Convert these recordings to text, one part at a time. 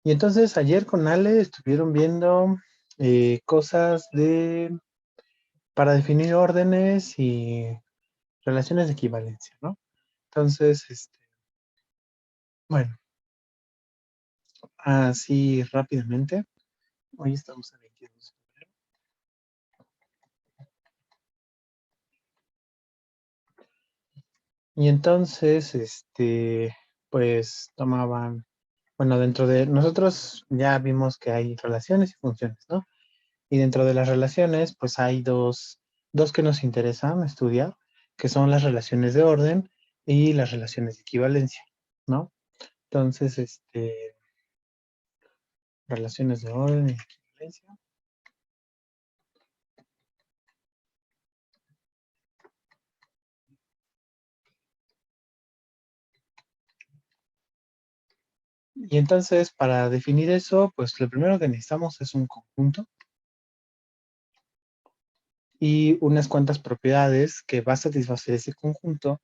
Y entonces ayer con Ale estuvieron viendo cosas para definir órdenes y relaciones de equivalencia, ¿no? Entonces, bueno, así rápidamente. Hoy estamos a 22 de febrero. Y entonces, pues tomaban, bueno, dentro de nosotros ya vimos que hay relaciones y funciones, ¿no? Y dentro de las relaciones, pues hay dos que nos interesan estudiar, que son las relaciones de orden y las relaciones de equivalencia, ¿no? Entonces, relaciones de orden y equivalencia. Y entonces, para definir eso, pues lo primero que necesitamos es un conjunto y unas cuantas propiedades que va a satisfacer ese conjunto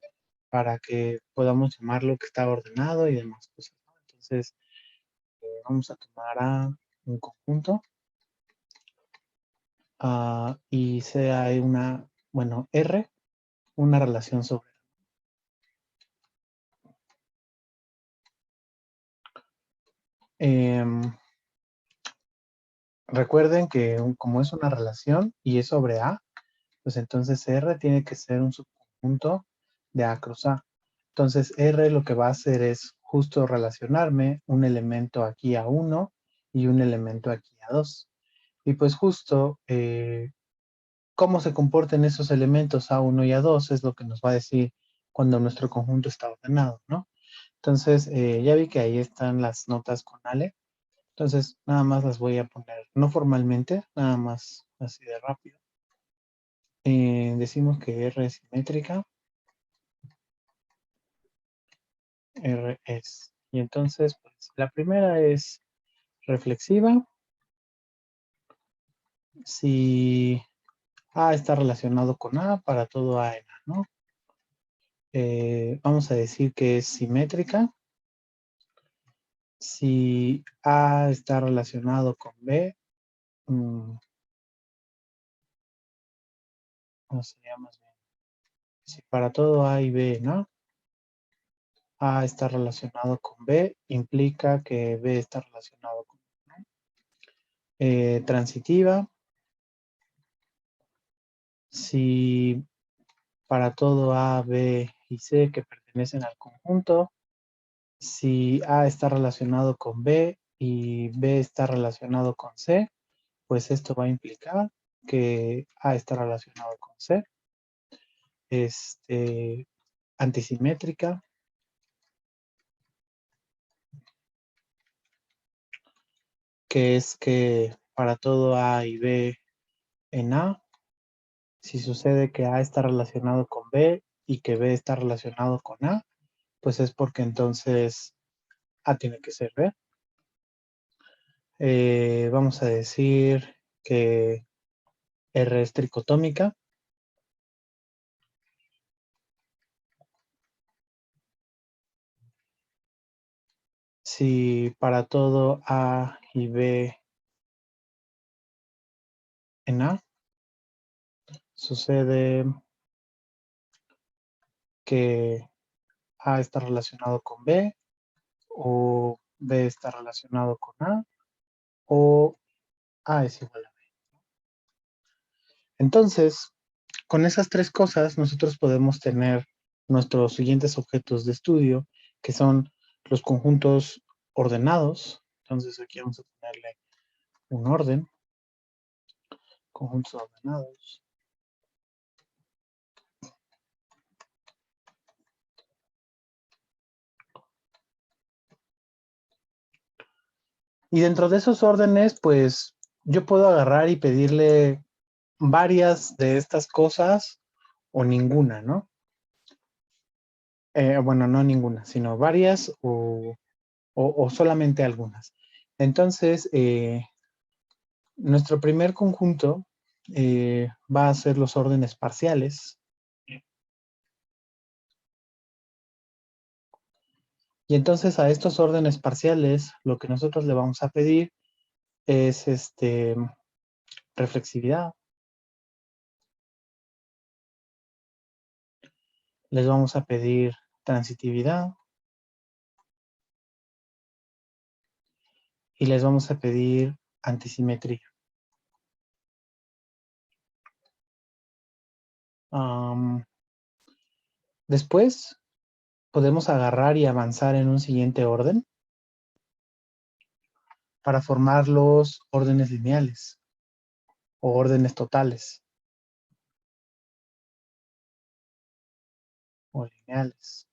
para que podamos llamarlo que está ordenado y demás cosas, ¿no? Entonces, vamos a tomar a un conjunto y sea una, bueno, R, una relación sobre. Em, Recuerden que como es una relación y es sobre A, pues entonces R tiene que ser un subconjunto de A cruz A. Entonces R lo que va a hacer es justo relacionarme un elemento aquí a 1 y un elemento aquí a 2. Y pues justo cómo se comportan esos elementos A1 y A2 es lo que nos va a decir cuando nuestro conjunto está ordenado, ¿no? Entonces, ya vi que ahí están las notas con Ale. Entonces, nada más las voy a poner, no formalmente, nada más así de rápido. Decimos que R es simétrica. R es. Y entonces, pues, la primera es reflexiva. Si A está relacionado con A, para todo A en A, ¿no? Vamos a decir que es simétrica. Si A está relacionado con B, no sería más bien. Si para todo A y B, ¿no? A está relacionado con B, implica que B está relacionado con A, ¿no? Transitiva. Si para todo A, B y C que pertenecen al conjunto, si A está relacionado con B y B está relacionado con C, pues esto va a implicar que A está relacionado con C. Antisimétrica, que es que para todo A y B en A, si sucede que A está relacionado con B y que B está relacionado con A, pues es porque entonces A tiene que ser B. Vamos a decir que R es tricotómica. Si para todo A y B en A sucede que A está relacionado con B o B está relacionado con A o A es igual a B. Entonces, con esas tres cosas nosotros podemos tener nuestros siguientes objetos de estudio, que son los conjuntos ordenados. Entonces aquí vamos a ponerle un orden, conjuntos ordenados. Y dentro de esos órdenes, pues yo puedo agarrar y pedirle varias de estas cosas o ninguna, ¿no? Bueno, no ninguna, sino varias o solamente algunas. Entonces, nuestro primer conjunto va a ser los órdenes parciales. Y entonces a estos órdenes parciales, lo que nosotros le vamos a pedir es reflexividad. Les vamos a pedir transitividad. Y les vamos a pedir antisimetría. Después podemos agarrar y avanzar en un siguiente orden para formar los órdenes lineales o órdenes totales o lineales.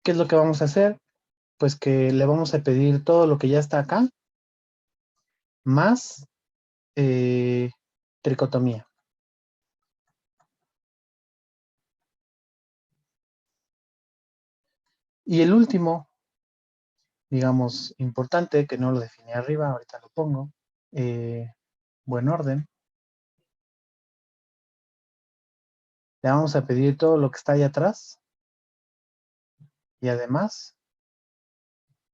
¿Qué es lo que vamos a hacer? Pues que le vamos a pedir todo lo que ya está acá más tricotomía. Y el último, digamos, importante, que no lo definí arriba, ahorita lo pongo, buen orden. Le vamos a pedir todo lo que está ahí atrás y además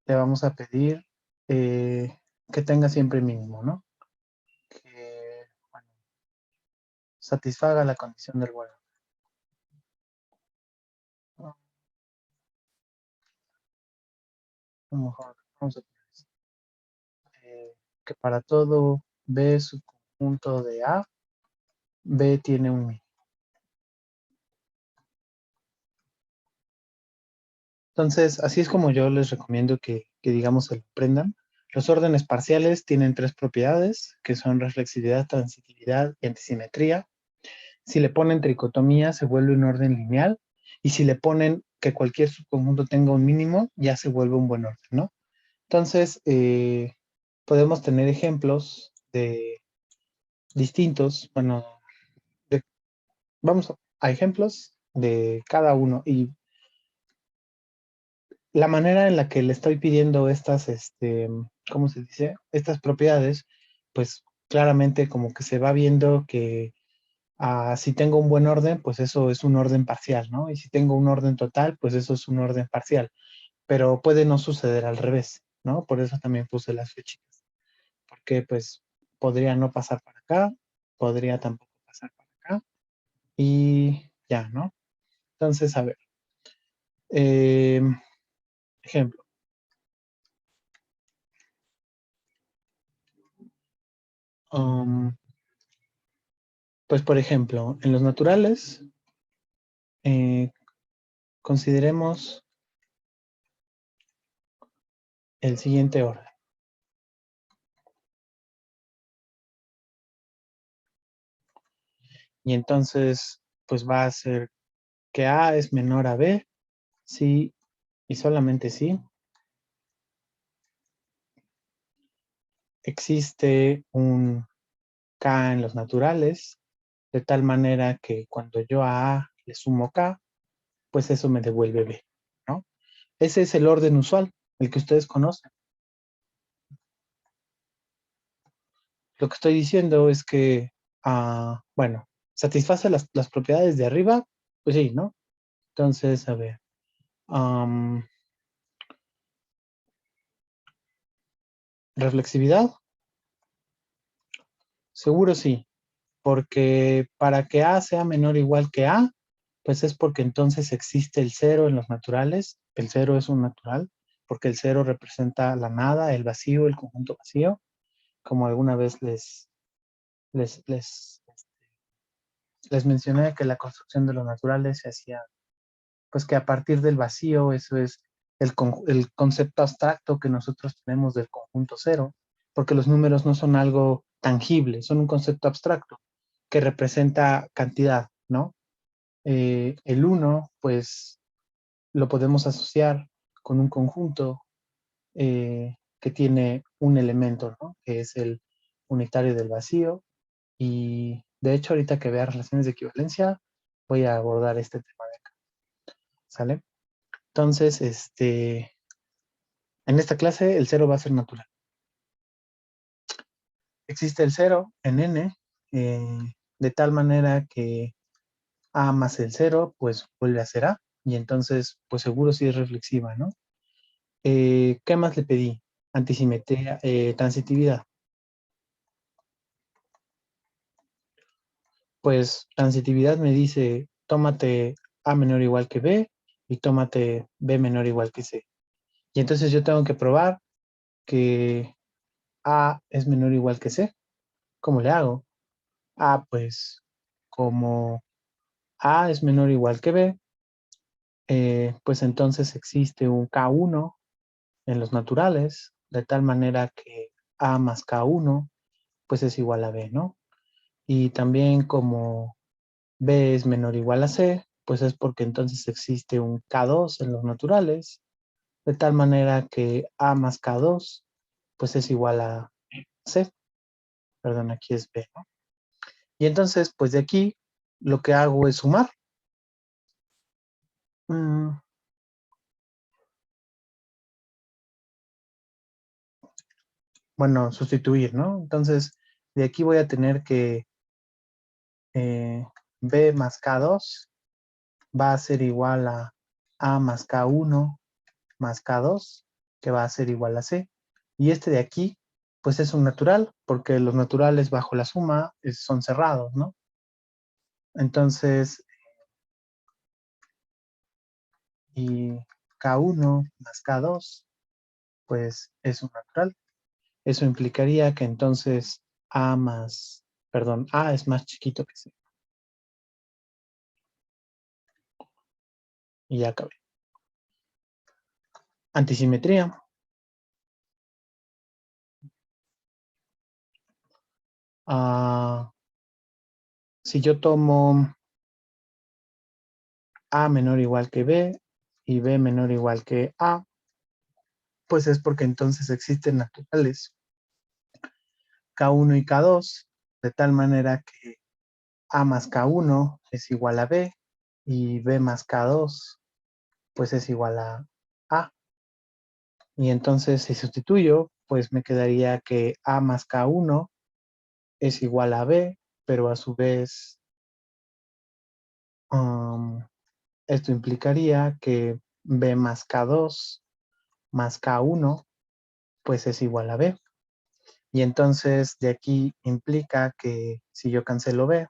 le vamos a pedir que tenga siempre mínimo, ¿no? Que bueno, satisfaga la condición del bueno. ¿No? A lo mejor vamos a poner esto. Que para todo B subconjunto de A, B tiene un mínimo. Entonces, así es como yo les recomiendo que digamos, se lo aprendan. Los órdenes parciales tienen tres propiedades, que son reflexividad, transitividad y antisimetría. Si le ponen tricotomía, se vuelve un orden lineal. Y si le ponen que cualquier subconjunto tenga un mínimo, ya se vuelve un buen orden, ¿no? Entonces, podemos tener ejemplos de distintos, bueno, vamos a ejemplos de cada uno. Y la manera en la que le estoy pidiendo estas, ¿cómo se dice? Estas propiedades, pues claramente como que se va viendo que si tengo un buen orden, pues eso es un orden parcial, ¿no? Y si tengo un orden total, pues eso es un orden parcial. Pero puede no suceder al revés, ¿no? Por eso también puse las flechitas. Porque pues podría no pasar para acá, podría tampoco pasar para acá y ya, ¿no? Entonces, a ver, eh, ejemplo. Um, pues por ejemplo, en los naturales, eh, consideremos el siguiente orden. Y entonces, pues va a ser que A es menor a B, sí y solamente sí. Existe un K en los naturales, de tal manera que cuando yo a le sumo K, pues eso me devuelve B, ¿no? Ese es el orden usual, el que ustedes conocen. Lo que estoy diciendo es que, bueno, satisface las propiedades de arriba, pues sí, ¿no? Entonces, a ver, reflexividad, seguro sí, porque para que A sea menor o igual que A, pues es porque entonces existe el cero en los naturales. El cero es un natural, porque el cero representa la nada, el vacío, el conjunto vacío, como alguna vez les, les, les mencioné que la construcción de los naturales se hacía, pues que a partir del vacío, eso es el concepto abstracto que nosotros tenemos del conjunto cero, porque los números no son algo tangible, son un concepto abstracto que representa cantidad, ¿no? El uno, pues lo podemos asociar con un conjunto que tiene un elemento, ¿no? Que es el unitario del vacío. Y de hecho, ahorita que vea relaciones de equivalencia, voy a abordar este tema de acá. ¿Sale? Entonces, en esta clase el cero va a ser natural. Existe el cero en n, de tal manera que a más el cero, pues vuelve a ser a. y entonces, pues seguro sí es reflexiva, ¿no? ¿Qué más le pedí? Antisimetría, transitividad. Pues transitividad me dice, tómate A menor o igual que B y tómate B menor o igual que C. Y entonces yo tengo que probar que A es menor o igual que C. ¿Cómo le hago? Pues como A es menor o igual que B, pues entonces existe un K1 en los naturales, de tal manera que A más K1 pues es igual a B, ¿no? Y también como B es menor o igual a C, pues es porque entonces existe un K2 en los naturales, de tal manera que A más K2 pues es igual a C, perdón, aquí es B, ¿no? Y entonces, pues de aquí lo que hago es sumar. Mm, bueno, sustituir, ¿no? Entonces, de aquí voy a tener que B más K2 va a ser igual a más K1 más K2, que va a ser igual a C. Y este de aquí, pues es un natural, porque los naturales bajo la suma son cerrados, ¿no? Entonces, y K1 más K2, pues es un natural. Eso implicaría que entonces A es más chiquito que C. Y ya acabé. Antisimetría. Ah, si yo tomo A menor o igual que B y B menor o igual que A, pues es porque entonces existen naturales K1 y K2, de tal manera que A más K1 es igual a B y B más K2 pues es igual a A. Y entonces si sustituyo, pues me quedaría que A más K1 es igual a B, pero a su vez um, esto implicaría que B más K2 más K1 pues es igual a B. Y entonces de aquí implica que si yo cancelo B,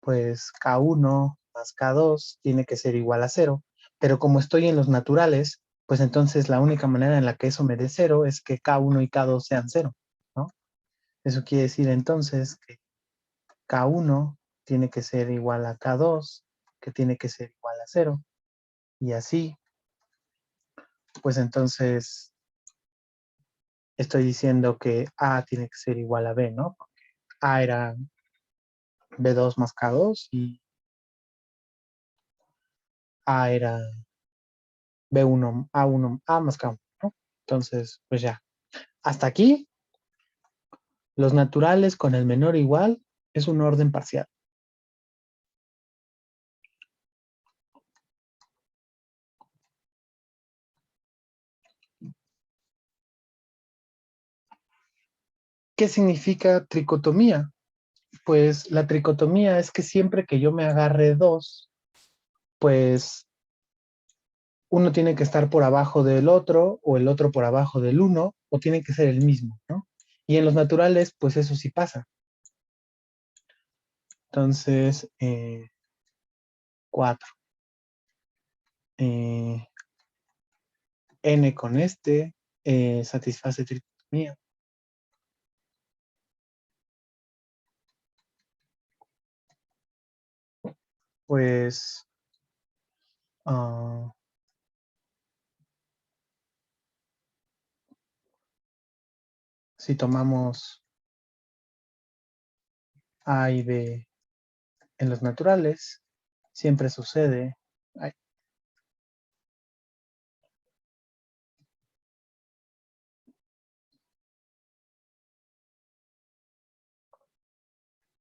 pues K1 más K2 tiene que ser igual a cero. Pero como estoy en los naturales, pues entonces la única manera en la que eso me dé cero es que K1 y K2 sean cero, ¿no? Eso quiere decir entonces que K1 tiene que ser igual a K2, que tiene que ser igual a cero. Y así, pues entonces estoy diciendo que A tiene que ser igual a B, ¿no? A era B2 más K2 y A era B1, A1, A más K1, ¿no? Entonces, pues ya. Hasta aquí, los naturales con el menor igual es un orden parcial. ¿Qué significa tricotomía? Pues la tricotomía es que siempre que yo me agarre dos, pues uno tiene que estar por abajo del otro o el otro por abajo del uno o tiene que ser el mismo, ¿no? Y en los naturales, pues eso sí pasa. Entonces, 4. N con este satisface tricotomía. Pues si tomamos A y B en los naturales, siempre sucede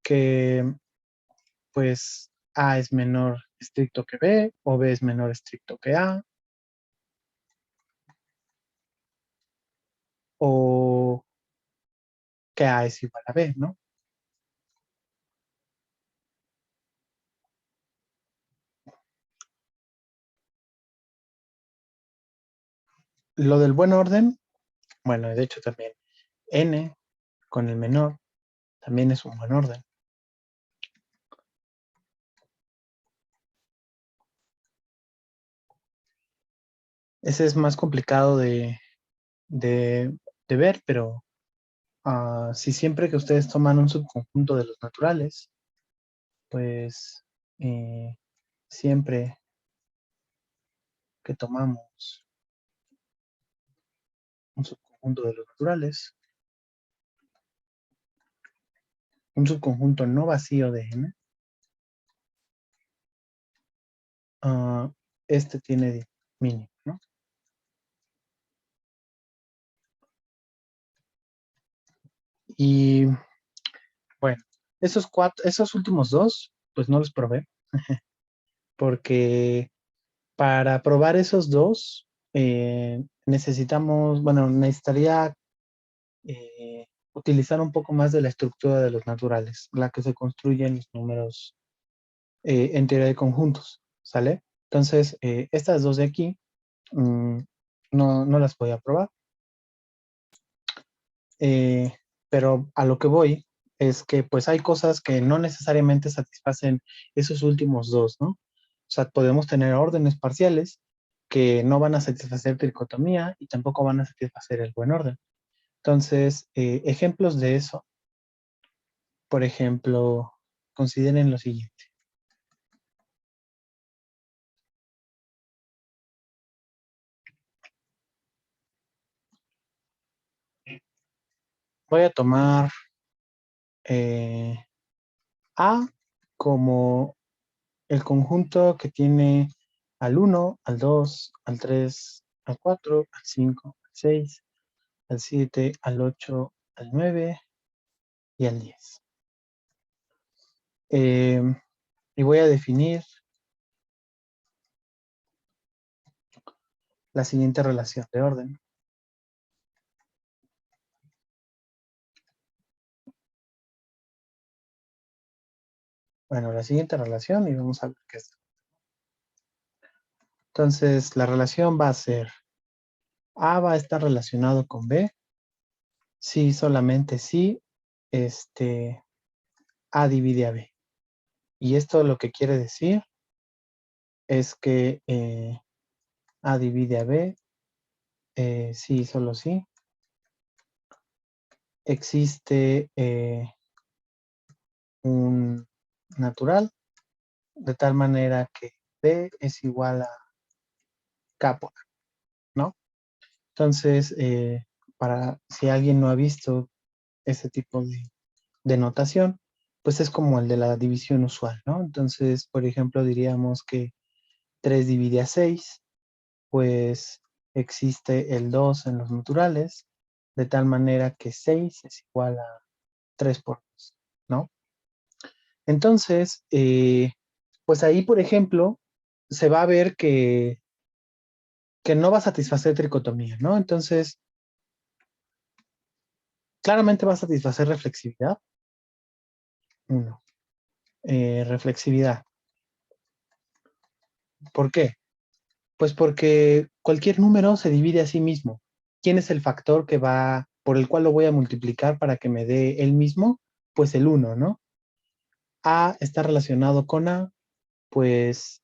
que pues A es menor estricto que B o B es menor estricto que A o que A es igual a B, ¿no? Lo del buen orden, bueno, de hecho también n con el menor también es un buen orden. Ese es más complicado de ver, pero si siempre que ustedes toman un subconjunto de los naturales, pues siempre que tomamos un subconjunto de los naturales, un subconjunto no vacío de n, este tiene mínimo, ¿no? Y bueno, esos últimos dos, pues no los probé, porque para probar esos dos, necesitaría utilizar un poco más de la estructura de los naturales, la que se construye en los números en teoría de conjuntos, ¿sale? Entonces, estas dos de aquí, mm, no las voy a probar. Pero a lo que voy es que pues hay cosas que no necesariamente satisfacen esos últimos dos, ¿no? O sea, podemos tener órdenes parciales que no van a satisfacer tricotomía y tampoco van a satisfacer el buen orden. Entonces, ejemplos de eso, por ejemplo, consideren lo siguiente. Voy a tomar A como el conjunto que tiene al 1, al 2, al 3, al 4, al 5, al 6, al 7, al 8, al 9 y al 10. Y voy a definir la siguiente relación de orden. Bueno, la siguiente relación y vamos a ver qué es. Entonces, la relación va a ser A va a estar relacionado con B, si solamente si A divide a B. Y esto lo que quiere decir es que A divide a B, sí, solo sí. Existe un natural, de tal manera que B es igual a K por A, ¿no? Entonces, si alguien no ha visto ese tipo de notación, pues es como el de la división usual, ¿no? Entonces, por ejemplo, diríamos que 3 divide a 6, pues existe el 2 en los naturales, de tal manera que 6 es igual a 3 por 2, ¿no? Entonces, pues ahí, por ejemplo, se va a ver que no va a satisfacer tricotomía, ¿no? Entonces, claramente va a satisfacer reflexividad. Uno, reflexividad. ¿Por qué? Pues porque cualquier número se divide a sí mismo. ¿Quién es el factor por el cual lo voy a multiplicar para que me dé el mismo? Pues el 1, ¿no? A está relacionado con A, pues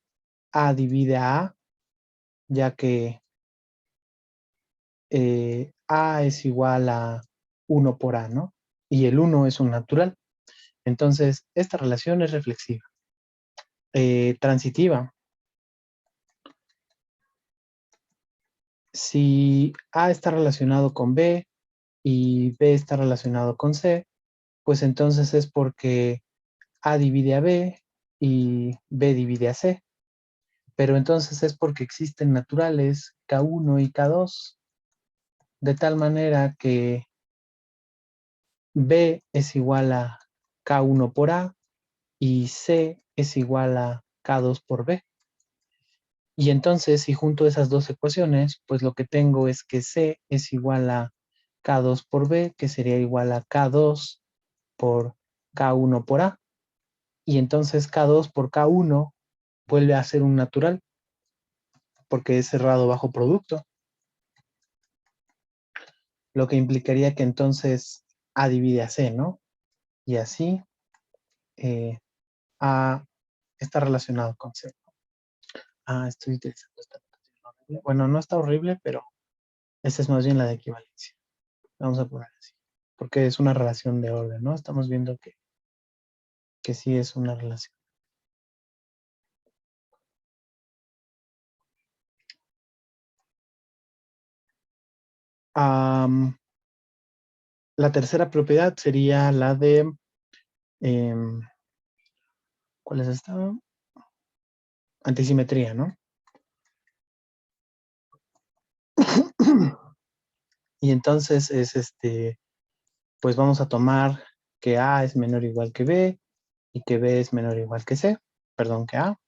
A divide a A, ya que A es igual a 1 por A, ¿no? Y el 1 es un natural. Entonces, esta relación es reflexiva. Transitiva. Si A está relacionado con B y B está relacionado con C, pues entonces es porque A divide a B y B divide a C. Pero entonces es porque existen naturales K1 y K2, de tal manera que B es igual a K1 por A y C es igual a K2 por B. Y entonces, si junto esas dos ecuaciones, pues lo que tengo es que C es igual a K2 por B, que sería igual a K2 por K1 por A. Y entonces K2 por K1 vuelve a ser un natural, porque es cerrado bajo producto. lo que implicaría que entonces A divide a C, ¿no? Y así A está relacionado con C. Estoy utilizando esta notación horrible. Bueno, no está horrible, pero esta es más bien la de equivalencia. Vamos a poner así, porque es una relación de orden, ¿no? Estamos viendo que sí es una relación. La tercera propiedad sería la de, ¿cuál es esta? Antisimetría, ¿no? Y entonces es pues vamos a tomar que A es menor o igual que B y que B es menor o igual que C, perdón, que A.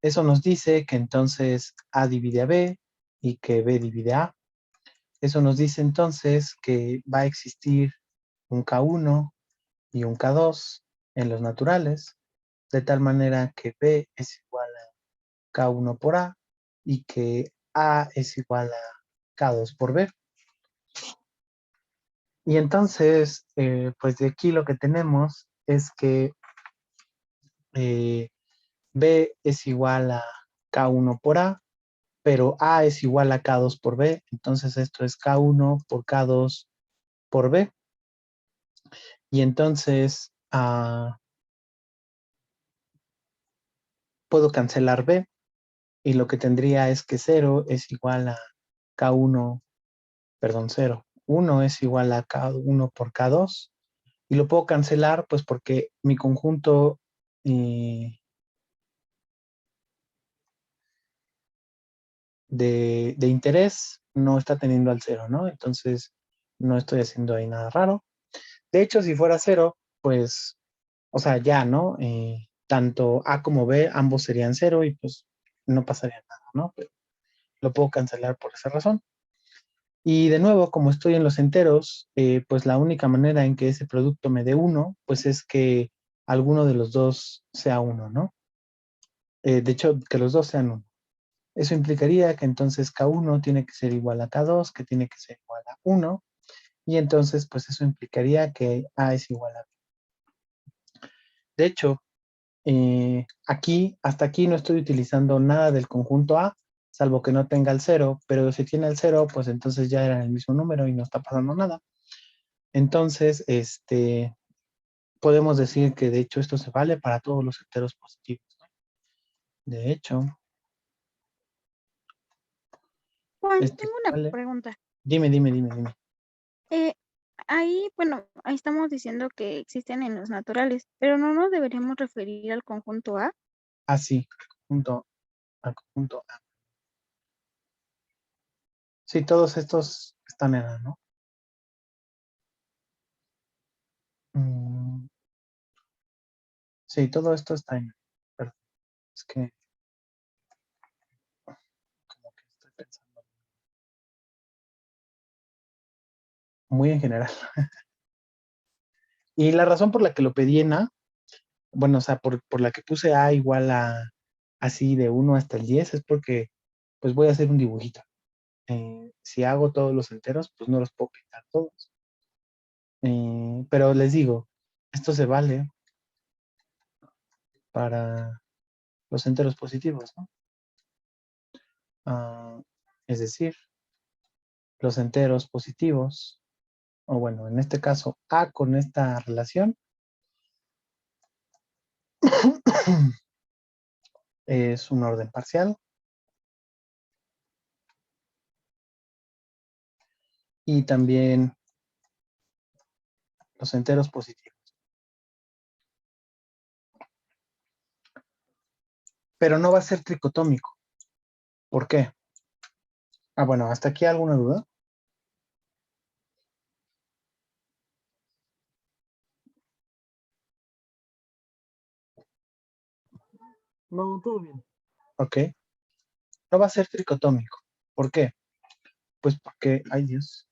Eso nos dice que entonces A divide a B y que B divide a A. Eso nos dice entonces que va a existir un K1 y un K2 en los naturales, de tal manera que B es igual a K1 por A y que A es igual a K2 por B. Y entonces, pues de aquí lo que tenemos es que B es igual a K1 por A, pero A es igual a K2 por B, entonces esto es K1 por K2 por B. Y entonces puedo cancelar B y lo que tendría es que 0 es igual a K1, perdón, 0. 1 es igual a K1 por K2 y lo puedo cancelar pues porque mi conjunto de interés no está teniendo al 0, ¿no? Entonces no estoy haciendo ahí nada raro. De hecho, si fuera 0, pues, o sea, ya, ¿no? Tanto A como B, ambos serían 0 y pues no pasaría nada, ¿no? Pero lo puedo cancelar por esa razón. Y de nuevo, como estoy en los enteros, pues la única manera en que ese producto me dé 1, pues es que alguno de los dos sea 1, ¿no? De hecho, que los dos sean 1. Eso implicaría que entonces K1 tiene que ser igual a K2, que tiene que ser igual a 1, y entonces pues eso implicaría que A es igual a B. De hecho, hasta aquí no estoy utilizando nada del conjunto A, salvo que no tenga el 0, pero si tiene el 0, pues entonces ya era el mismo número y no está pasando nada. Entonces, podemos decir que de hecho esto se vale para todos los enteros positivos, ¿no? De hecho, Juan, este tengo se una vale. pregunta. Dime. Eh, ahí estamos diciendo que existen en los naturales, pero no nos deberíamos referir al conjunto A. Sí, al conjunto A. Sí, todos estos están en A, ¿no? Mm, sí, todo esto está en A. Pero es que como que estoy pensando muy en general. Y la razón por la que lo pedí en A, bueno, o sea, por la que puse A igual a así de 1 hasta el 10 es porque pues voy a hacer un dibujito. Si hago todos los enteros, pues no los puedo pintar todos. Pero les digo, esto se vale para los enteros positivos, ¿no? Es decir, los enteros positivos, o bueno, en este caso, A con esta relación es un orden parcial y también los enteros positivos. Pero no va a ser tricotómico. ¿Por qué? Bueno, hasta aquí alguna duda. No, todo bien. Ok, no va a ser tricotómico. ¿Por qué? Pues porque, ay Dios,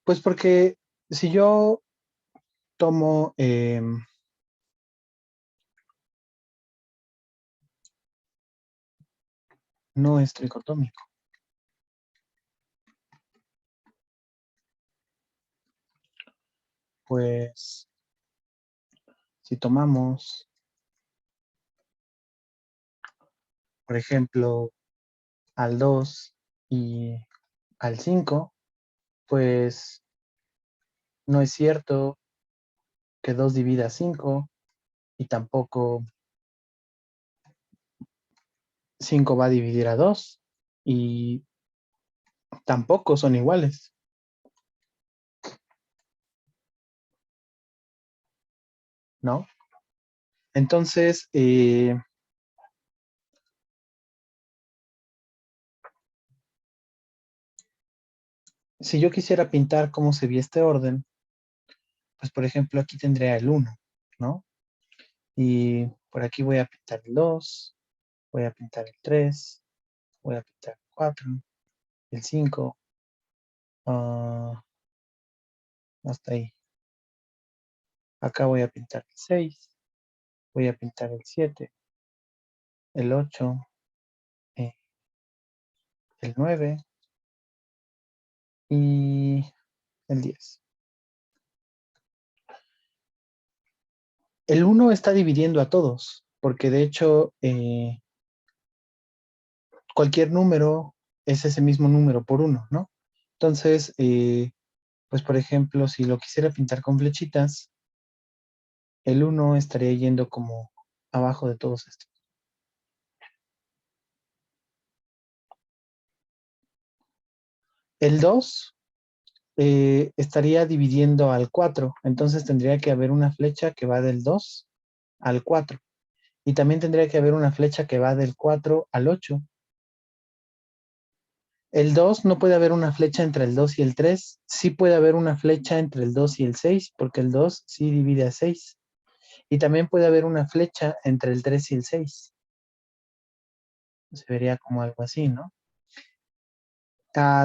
pues porque si yo tomo no es tricotómico. Pues, si tomamos, por ejemplo, al 2 y al 5, pues no es cierto que 2 divida 5 y tampoco 5 va a dividir a 2 y tampoco son iguales, ¿no? Entonces, si yo quisiera pintar cómo se ve este orden, pues por ejemplo aquí tendría el 1, ¿no? Y por aquí voy a pintar el 2, voy a pintar el 3, voy a pintar el 4, el 5, hasta ahí. Acá voy a pintar el 6, voy a pintar el 7, el 8, el 9 y el 10. El 1 está dividiendo a todos, porque de hecho cualquier número es ese mismo número por 1, ¿no? Entonces, pues por ejemplo, si lo quisiera pintar con flechitas, el 1 estaría yendo como abajo de todos estos. El 2 estaría dividiendo al 4, entonces tendría que haber una flecha que va del 2 al 4. Y también tendría que haber una flecha que va del 4 al 8. El 2 no puede haber una flecha entre el 2 y el 3. Sí puede haber una flecha entre el 2 y el 6, porque el 2 sí divide a 6. Y también puede haber una flecha entre el 3 y el 6. Se vería como algo así, ¿no?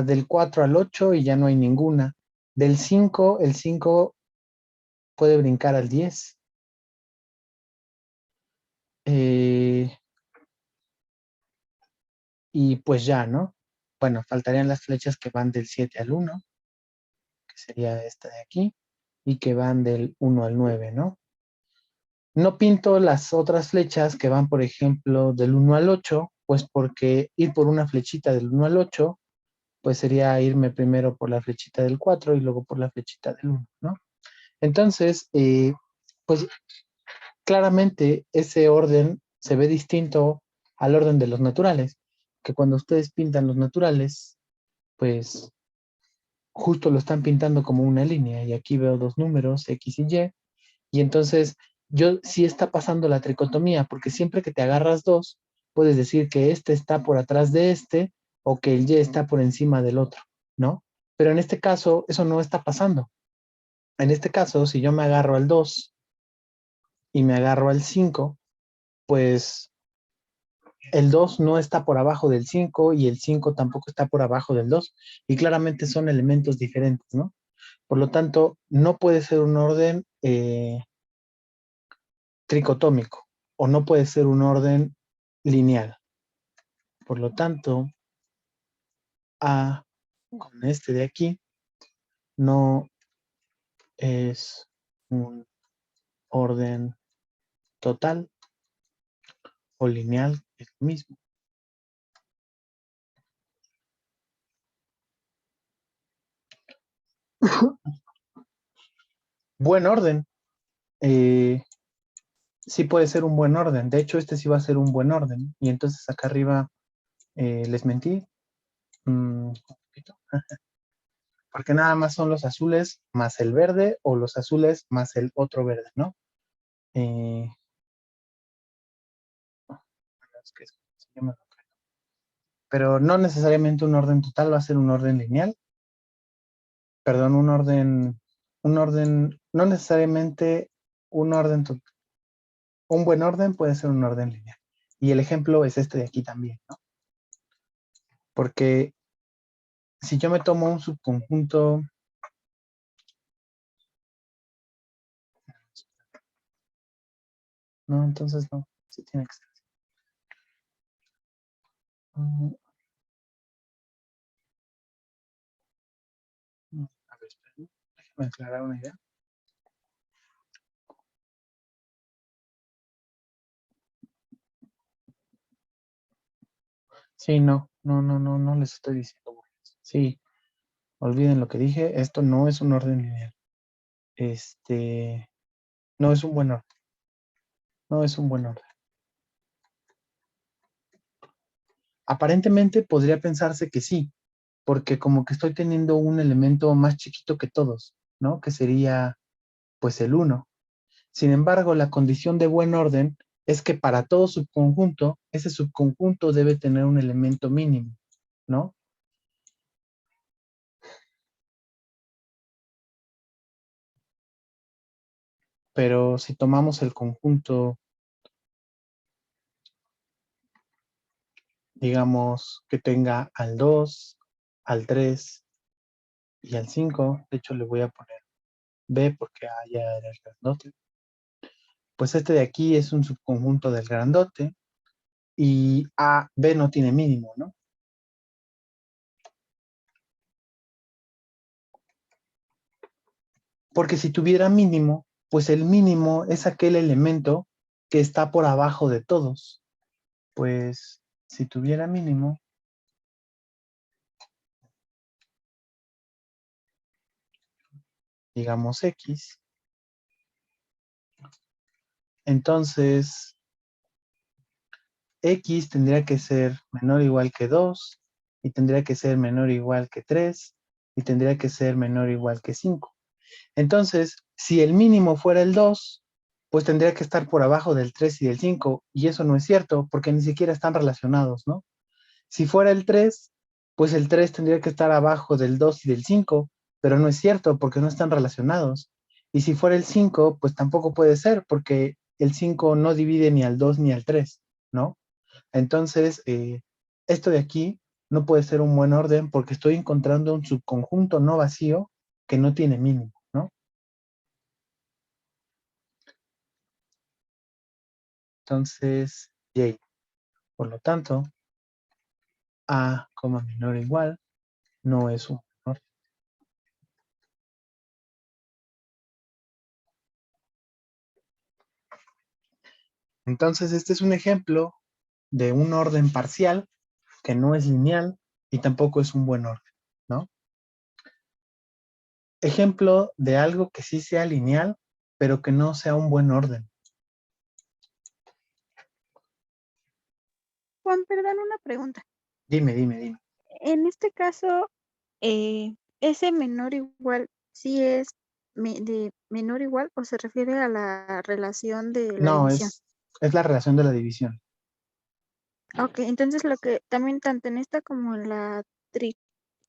Del 4 al 8 y ya no hay ninguna. Del 5, el 5 puede brincar al 10. Eh, y pues ya, ¿no? Bueno, faltarían las flechas que van del 7 al 1, que sería esta de aquí, y que van del 1 al 9, ¿no? No pinto las otras flechas que van, por ejemplo, del 1 al 8, pues porque ir por una flechita del 1 al 8, pues sería irme primero por la flechita del 4 y luego por la flechita del 1, ¿no? Entonces, pues claramente ese orden se ve distinto al orden de los naturales, que cuando ustedes pintan los naturales, pues justo lo están pintando como una línea y aquí veo dos números, X y Y, y entonces yo sí está pasando la tricotomía, porque siempre que te agarras dos, puedes decir que este está por atrás de este o que el Y está por encima del otro, ¿no? Pero en este caso, eso no está pasando. En este caso, si yo me agarro al 2 y me agarro al 5, pues el 2 no está por abajo del 5 y el 5 tampoco está por abajo del 2 y claramente son elementos diferentes, ¿no? Por lo tanto, no puede ser un orden tricotómico o no puede ser un orden lineal. Por lo tanto, A con este de aquí no es un orden total o lineal, es lo mismo. Buen orden. Sí puede ser un buen orden. De hecho, este sí va a ser un buen orden. Y entonces acá arriba les mentí. Un poquito. Porque nada más son los azules más el verde o los azules más el otro verde, ¿no? Es que pero no necesariamente un orden total va a ser un orden lineal. Perdón, no necesariamente un orden total. Un buen orden puede ser un orden lineal. Y el ejemplo es este de aquí también, ¿no? Porque si yo me tomo un subconjunto, no, entonces no, sí tiene que ser. Mm, A ver, espérame, déjame aclarar una idea. Sí, no les estoy diciendo burlas. Sí, olviden lo que dije, esto no es un orden lineal. No es un buen orden, no es un buen orden. Aparentemente podría pensarse que sí, porque como que estoy teniendo un elemento más chiquito que todos, ¿no? Que sería, pues, el uno. Sin embargo, la condición de buen orden es que para todo subconjunto, ese subconjunto debe tener un elemento mínimo, ¿no? Pero si tomamos el conjunto, digamos, que tenga al 2, al 3 y al 5, de hecho le voy a poner B porque A ya era el grandote, pues este de aquí es un subconjunto del grandote y A, B no tiene mínimo, ¿no? Porque si tuviera mínimo, pues el mínimo es aquel elemento que está por abajo de todos. Pues si tuviera mínimo, digamos X, entonces X tendría que ser menor o igual que 2 y tendría que ser menor o igual que 3 y tendría que ser menor o igual que 5. Entonces, si el mínimo fuera el 2, pues tendría que estar por abajo del 3 y del 5, y eso no es cierto porque ni siquiera están relacionados, ¿no? Si fuera el 3, pues el 3 tendría que estar abajo del 2 y del 5, pero no es cierto porque no están relacionados. Y si fuera el 5, pues tampoco puede ser porque el 5 no divide ni al 2 ni al 3, ¿no? Entonces, esto de aquí no puede ser un buen orden porque estoy encontrando un subconjunto no vacío que no tiene mínimo, ¿no? Entonces, y por lo tanto, A, menor o igual, no es un buen orden. Entonces, este es un ejemplo de un orden parcial que no es lineal y tampoco es un buen orden, ¿no? Ejemplo de algo que sí sea lineal, pero que no sea un buen orden. Juan, perdón, una pregunta. Dime. En este caso, ese menor igual, ¿sí es de menor igual o se refiere a la relación de la No, división? es la relación de la división. Ok, entonces lo que también tanto en esta como en la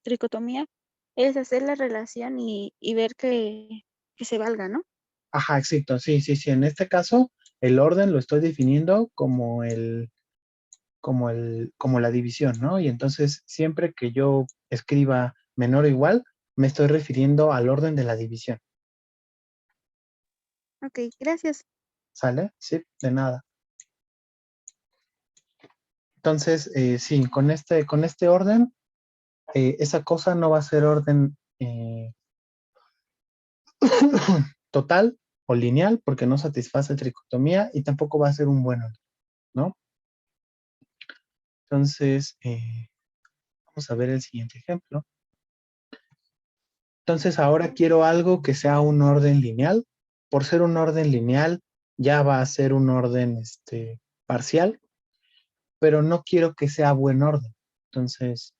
tricotomía es hacer la relación y ver que se valga, ¿no? Ajá, exacto, sí. En este caso, el orden lo estoy definiendo como la división, ¿no? Y entonces, siempre que yo escriba menor o igual, me estoy refiriendo al orden de la división. Ok, gracias. ¿Sale? Sí, de nada. Entonces, sí, con este orden, esa cosa no va a ser orden total o lineal porque no satisface tricotomía y tampoco va a ser un buen orden, ¿no? Entonces, vamos a ver el siguiente ejemplo. Entonces, ahora quiero algo que sea un orden lineal. Por ser un orden lineal, ya va a ser un orden parcial, pero no quiero que sea buen orden. Entonces,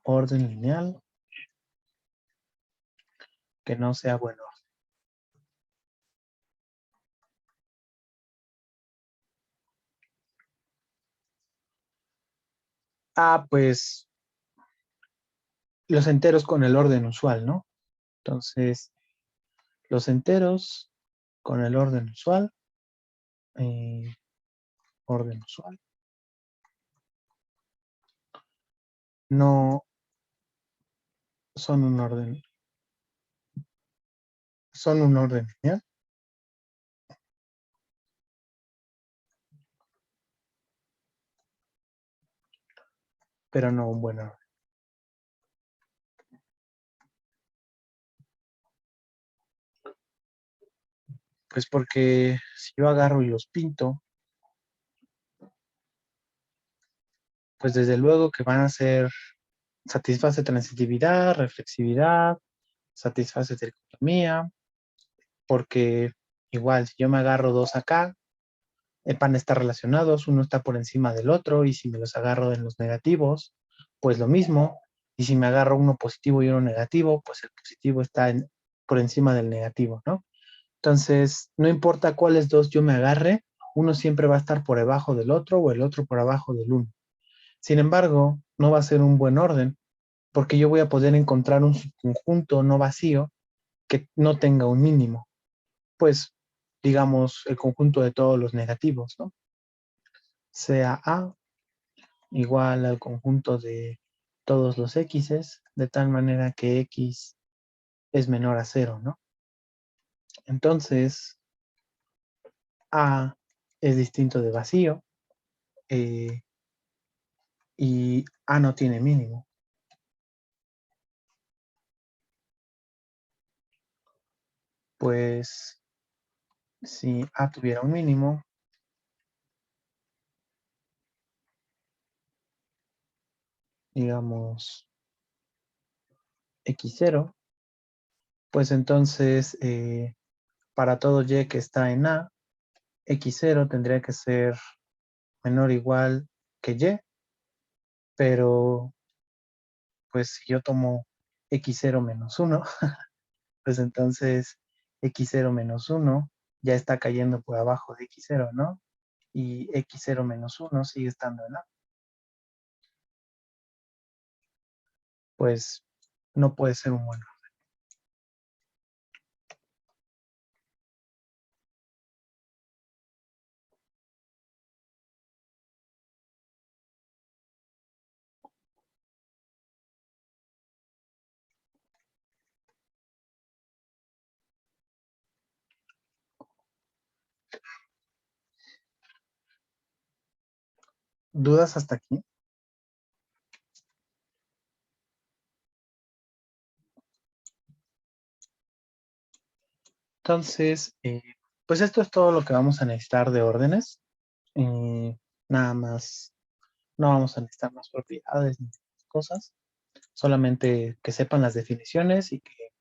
orden lineal que no sea buen orden. Ah, pues los enteros con el orden usual, ¿no? Entonces, los enteros con el orden usual, eh, orden usual, no son un orden lineal. pero no un buen orden. Pues porque si yo agarro y los pinto, pues desde luego que van a ser, satisface transitividad, reflexividad, satisface tricotomía, porque igual si yo me agarro dos acá, van a estar relacionados, uno está por encima del otro, y si me los agarro en los negativos, pues lo mismo, y si me agarro uno positivo y uno negativo, pues el positivo está por encima del negativo, ¿no? Entonces, no importa cuáles dos yo me agarre, uno siempre va a estar por debajo del otro o el otro por abajo del uno. Sin embargo, no va a ser un buen orden, porque yo voy a poder encontrar un subconjunto no vacío que no tenga un mínimo. Pues, digamos, el conjunto de todos los negativos, ¿no? Sea A igual al conjunto de todos los x's, de tal manera que x es menor a cero, ¿no? Entonces, A es distinto de vacío, eh, y A no tiene mínimo. Pues si A tuviera un mínimo, digamos x0, pues entonces para todo y que está en A, x0 tendría que ser menor o igual que y, pero pues si yo tomo x0 menos 1, pues entonces x0 menos 1 ya está cayendo por abajo de x0, ¿no? Y x0 menos 1 sigue estando en A. Pues no puede ser un bueno. ¿Dudas hasta aquí? Entonces, pues esto es todo lo que vamos a necesitar de órdenes. Nada más, no vamos a necesitar más propiedades ni cosas. Solamente que sepan las definiciones y que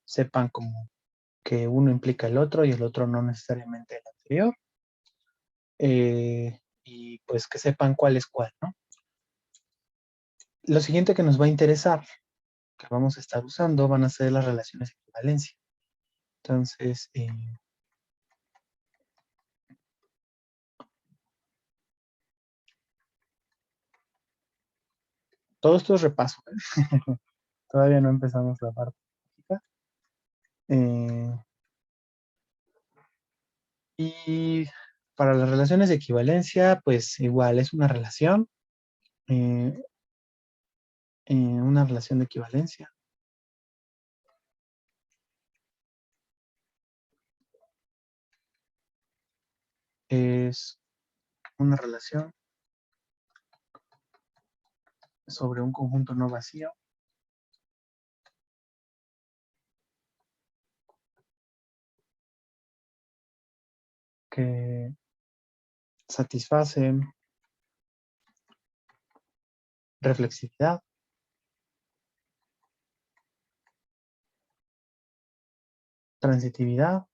sepan como que uno implica el otro y el otro no necesariamente el anterior. Y pues que sepan cuál es cuál, ¿no? Lo siguiente que nos va a interesar, que vamos a estar usando, van a ser las relaciones de equivalencia. Entonces, todo esto es repaso, ¿eh? Todavía no empezamos la parte práctica. Y para las relaciones de equivalencia, pues igual es eh, una relación de equivalencia. Es una relación sobre un conjunto no vacío que satisface reflexividad, transitividad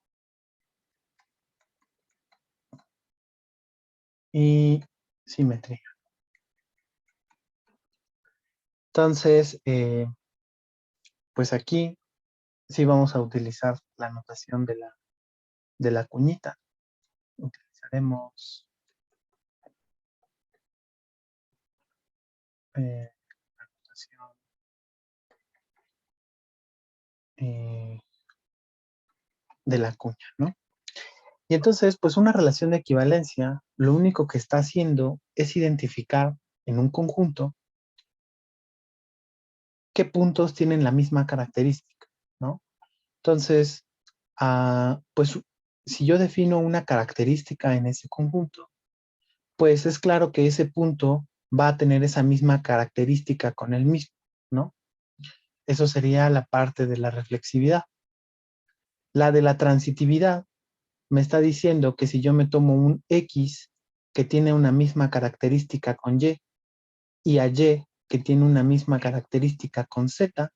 y simetría. Entonces, pues aquí sí vamos a utilizar la notación de la cuñita. Utilizaremos la notación de la cuña, ¿no? Y entonces, pues una relación de equivalencia, lo único que está haciendo es identificar en un conjunto qué puntos tienen la misma característica, ¿no? Entonces, pues si yo defino una característica en ese conjunto, pues es claro que ese punto va a tener esa misma característica con el mismo, ¿no? Eso sería la parte de la reflexividad. La de la transitividad me está diciendo que si yo me tomo un X que tiene una misma característica con y a Y que tiene una misma característica con Z,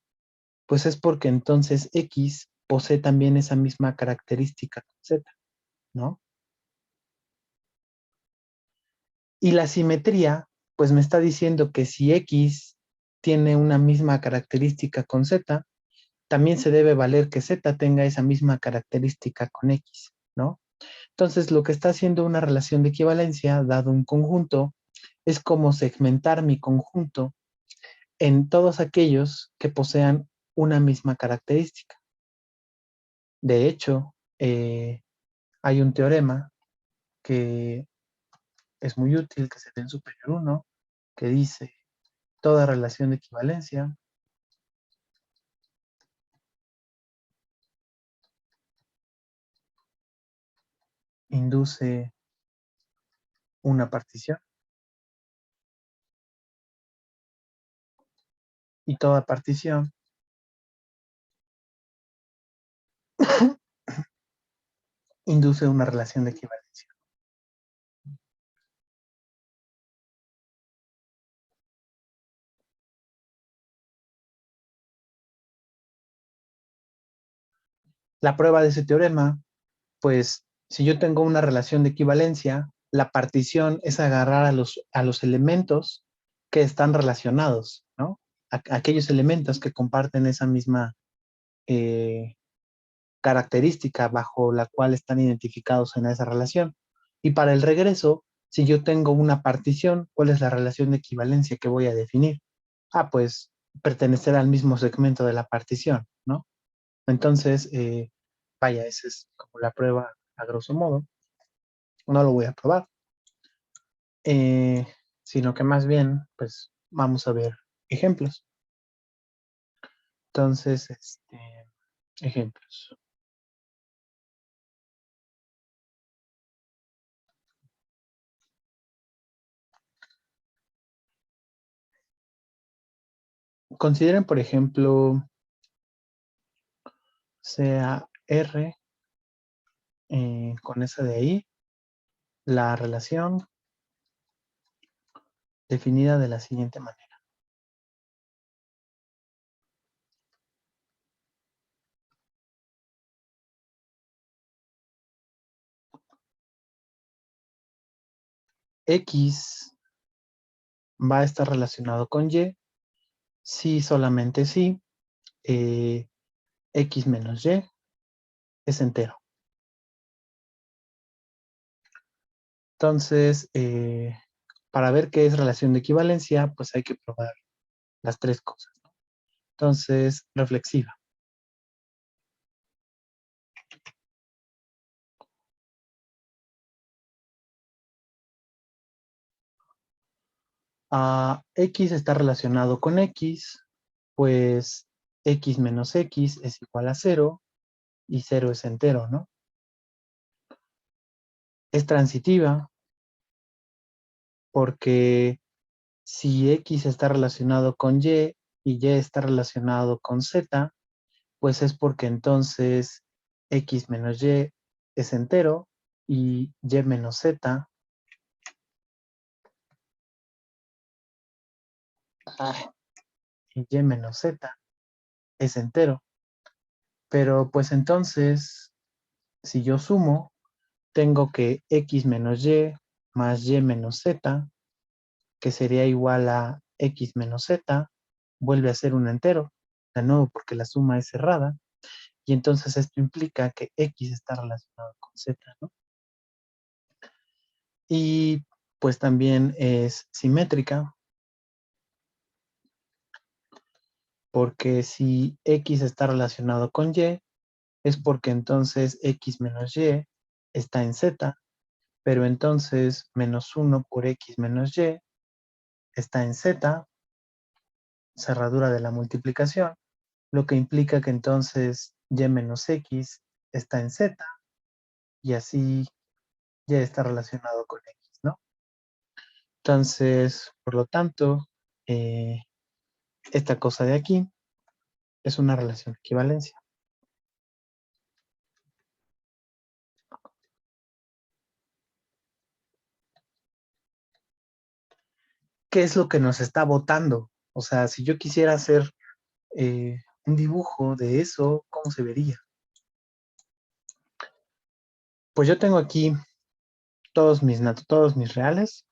pues es porque entonces X posee también esa misma característica con Z, ¿no? Y la simetría, pues me está diciendo que si X tiene una misma característica con Z, también se debe valer que Z tenga esa misma característica con X, ¿no? Entonces, lo que está haciendo una relación de equivalencia, dado un conjunto, es como segmentar mi conjunto en todos aquellos que posean una misma característica. De hecho, hay un teorema que es muy útil, que se ve en Superior 1, que dice, toda relación de equivalencia induce una partición y toda partición induce una relación de equivalencia. La prueba de ese teorema, pues si yo tengo una relación de equivalencia, la partición es agarrar a los elementos que están relacionados, ¿no? Aquellos elementos que comparten esa misma eh, característica bajo la cual están identificados en esa relación. Y para el regreso, si yo tengo una partición, ¿cuál es la relación de equivalencia que voy a definir? Ah, pues pertenecer al mismo segmento de la partición, ¿no? Entonces, vaya, esa es como la prueba a grosso modo. No lo voy a probar, eh, sino que más bien, pues vamos a ver ejemplos. Entonces, ejemplos. Consideren, por ejemplo, sea R con esa de ahí, la relación definida de la siguiente manera. X va a estar relacionado con Y si solamente si X menos Y es entero. Entonces, para ver qué es relación de equivalencia, pues hay que probar las tres cosas, ¿no? Entonces, reflexiva. X está relacionado con X, pues X menos X es igual a 0 y 0 es entero, ¿no? Es transitiva porque si X está relacionado con Y y Y está relacionado con Z, pues es porque entonces X menos Y es entero y Y menos Z y Y menos Z es entero. Pero pues entonces, si yo sumo, tengo que X menos Y más Y menos Z, que sería igual a X menos Z, vuelve a ser un entero, de nuevo porque la suma es cerrada, y entonces esto implica que X está relacionado con Z, ¿no? Y pues también es simétrica, porque si X está relacionado con Y, es porque entonces X menos Y está en Z, pero entonces menos 1 por X menos Y está en Z, cerradura de la multiplicación, lo que implica que entonces Y menos X está en Z y así Y está relacionado con X, ¿no? Entonces, por lo tanto, esta cosa de aquí es una relación de equivalencia. ¿Qué es lo que nos está botando? O sea, si yo quisiera hacer un dibujo de eso, ¿cómo se vería? Pues yo tengo aquí todos mis reales.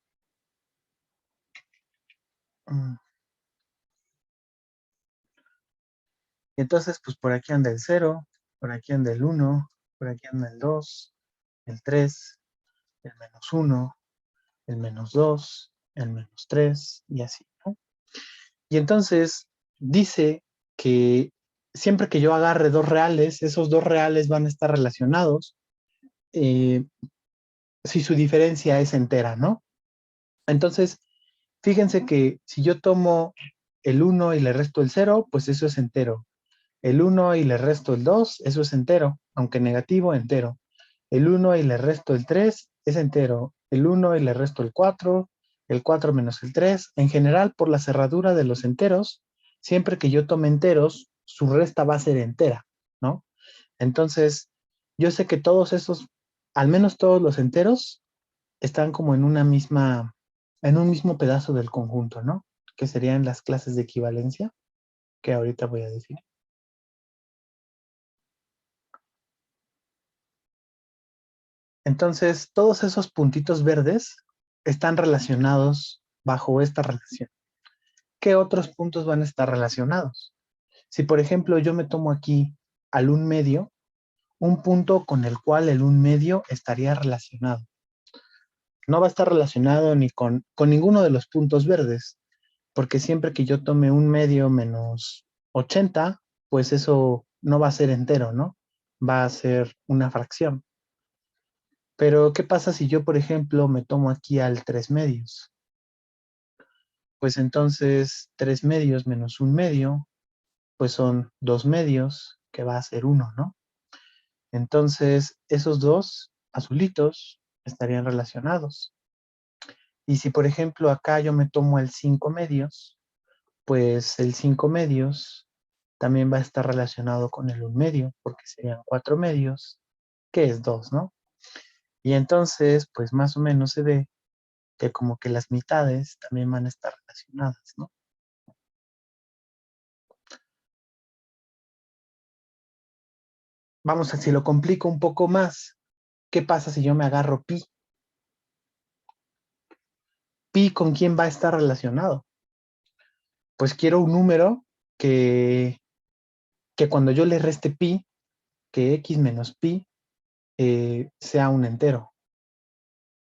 Y entonces, pues por aquí anda el 0, por aquí anda el 1, por aquí anda el 2, el 3, el -1, el -2, el -3 y así, ¿no? Y entonces dice que siempre que yo agarre dos reales, esos dos reales van a estar relacionados si su diferencia es entera, ¿no? Entonces, fíjense que si yo tomo el 1 y le resto el 0, pues eso es entero. El 1 y le resto el 2, eso es entero, aunque negativo, entero. El 1 y le resto el 3 es entero. El 1 y le resto el 4 menos el 3. En general, por la cerradura de los enteros, siempre que yo tome enteros, su resta va a ser entera, ¿no? Entonces, yo sé que todos esos, al menos todos los enteros, están como en un mismo pedazo del conjunto, ¿no? Que serían las clases de equivalencia, que ahorita voy a decir. Entonces, todos esos puntitos verdes están relacionados bajo esta relación. ¿Qué otros puntos van a estar relacionados? Si, por ejemplo, yo me tomo aquí al 1/2, un punto con el cual el 1/2 estaría relacionado. No va a estar relacionado ni con ninguno de los puntos verdes, porque siempre que yo tome 1/2 menos 80, pues eso no va a ser entero, ¿no? Va a ser una fracción. Pero, ¿qué pasa si yo, por ejemplo, me tomo aquí al 3/2? Pues entonces 3/2 menos 1/2, pues son 2/2, que va a ser 1, ¿no? Entonces, esos dos azulitos estarían relacionados. Y si, por ejemplo, acá yo me tomo el 5/2, pues el 5/2 también va a estar relacionado con el 1/2, porque serían 4/2, que es 2, ¿no? Y entonces, pues más o menos se ve que como que las mitades también van a estar relacionadas, ¿no? Vamos a, si lo complico un poco más, ¿qué pasa si yo me agarro pi? ¿Pi con quién va a estar relacionado? Pues quiero un número que cuando yo le reste pi, que x menos pi sea un entero.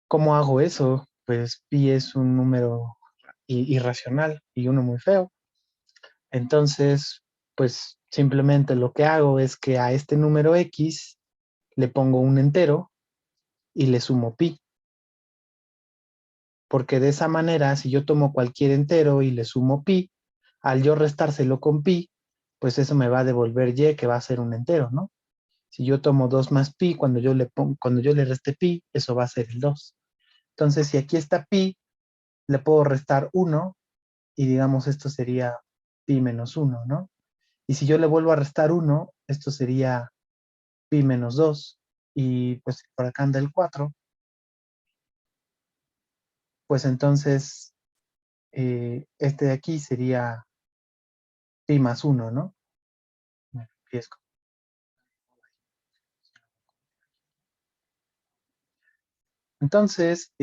¿Cómo hago eso? Pues pi es un número irracional y uno muy feo. Entonces, pues simplemente lo que hago es que a este número x le pongo un entero y le sumo pi. Porque de esa manera, si yo tomo cualquier entero y le sumo pi, al yo restárselo con pi, pues eso me va a devolver y, que va a ser un entero, ¿no? Si yo tomo 2 más pi, cuando yo le reste pi, eso va a ser el 2. Entonces, si aquí está pi, le puedo restar 1 y digamos esto sería pi menos 1, ¿no? Y si yo le vuelvo a restar 1, esto sería pi menos 2. Y pues por acá anda el 4, pues entonces este de aquí sería pi más 1, ¿no? Entonces,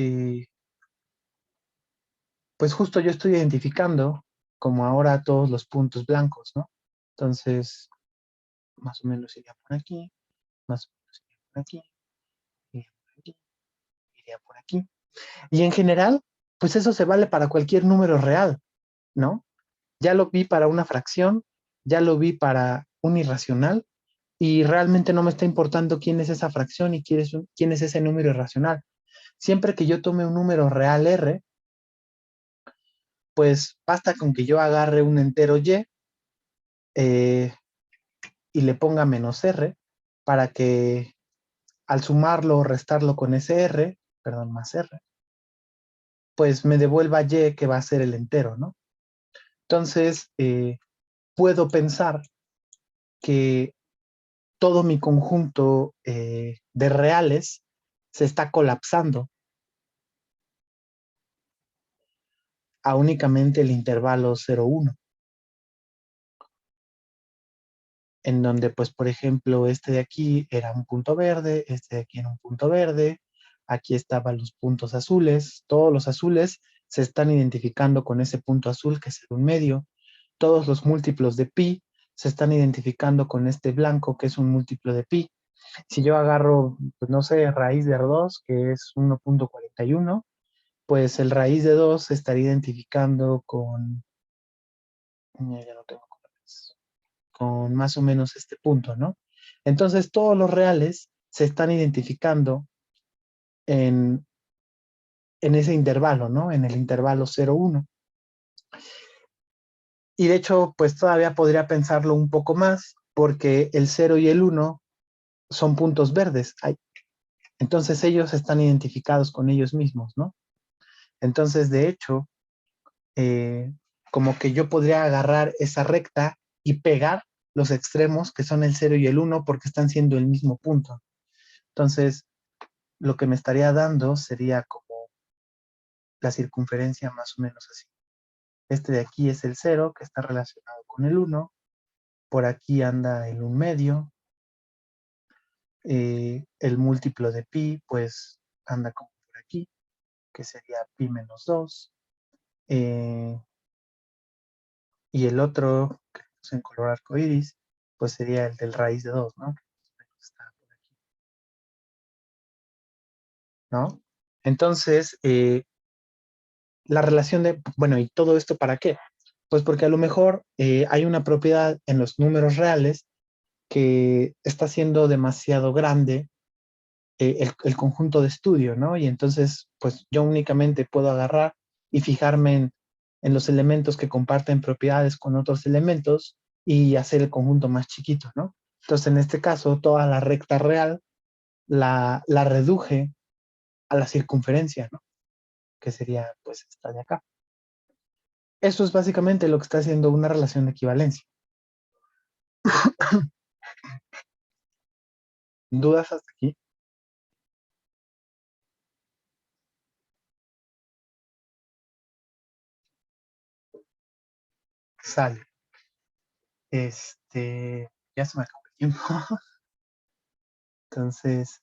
pues justo yo estoy identificando como ahora todos los puntos blancos, ¿no? Entonces, más o menos iría por aquí, más o menos iría por aquí, iría por aquí, iría por aquí. Y en general, pues eso se vale para cualquier número real, ¿no? Ya lo vi para una fracción, ya lo vi para un irracional, y realmente no me está importando quién es esa fracción y quién es ese número irracional. Siempre que yo tome un número real R, pues basta con que yo agarre un entero y y le ponga menos R para que al sumarlo o restarlo con ese R, perdón, más R, pues me devuelva y, que va a ser el entero, ¿no? Entonces, puedo pensar que todo mi conjunto de reales se está colapsando a únicamente el intervalo 0,1, en donde, pues, por ejemplo, este de aquí era un punto verde, este de aquí era un punto verde, aquí estaban los puntos azules, todos los azules se están identificando con ese punto azul que es el 1/2, todos los múltiplos de pi se están identificando con este blanco que es un múltiplo de pi. Si yo agarro, pues no sé, raíz de 2, que es 1,41, pues el raíz de 2 se estaría identificando con, ya no tengo colores, con más o menos este punto, ¿no? Entonces todos los reales se están identificando en, en ese intervalo, ¿no? En el intervalo 0,1. Y de hecho, pues todavía podría pensarlo un poco más, porque el 0 y el 1 son puntos verdes. Entonces ellos están identificados con ellos mismos, ¿no? Entonces, de hecho, eh, como que yo podría agarrar esa recta y pegar los extremos, que son el 0 y el 1, porque están siendo el mismo punto. Entonces, lo que me estaría dando sería como la circunferencia más o menos así. Este de aquí es el 0, que está relacionado con el 1. Por aquí anda el 1/2. El múltiplo de pi, pues anda como por aquí, que sería pi menos 2. Y el otro, que es en color arcoíris, pues sería el del raíz de 2, ¿no? Está por aquí, ¿no? Entonces, la relación de, bueno, ¿y todo esto para qué? Pues porque a lo mejor hay una propiedad en los números reales que está siendo demasiado grande el conjunto de estudio, ¿no? Y entonces, pues yo únicamente puedo agarrar y fijarme en los elementos que comparten propiedades con otros elementos y hacer el conjunto más chiquito, ¿no? Entonces, en este caso, toda la recta real la reduje a la circunferencia, ¿no? Que sería, pues, esta de acá. Eso es básicamente lo que está haciendo una relación de equivalencia. ¿Dudas hasta aquí? Sale. Ya se me acabó el tiempo. Entonces,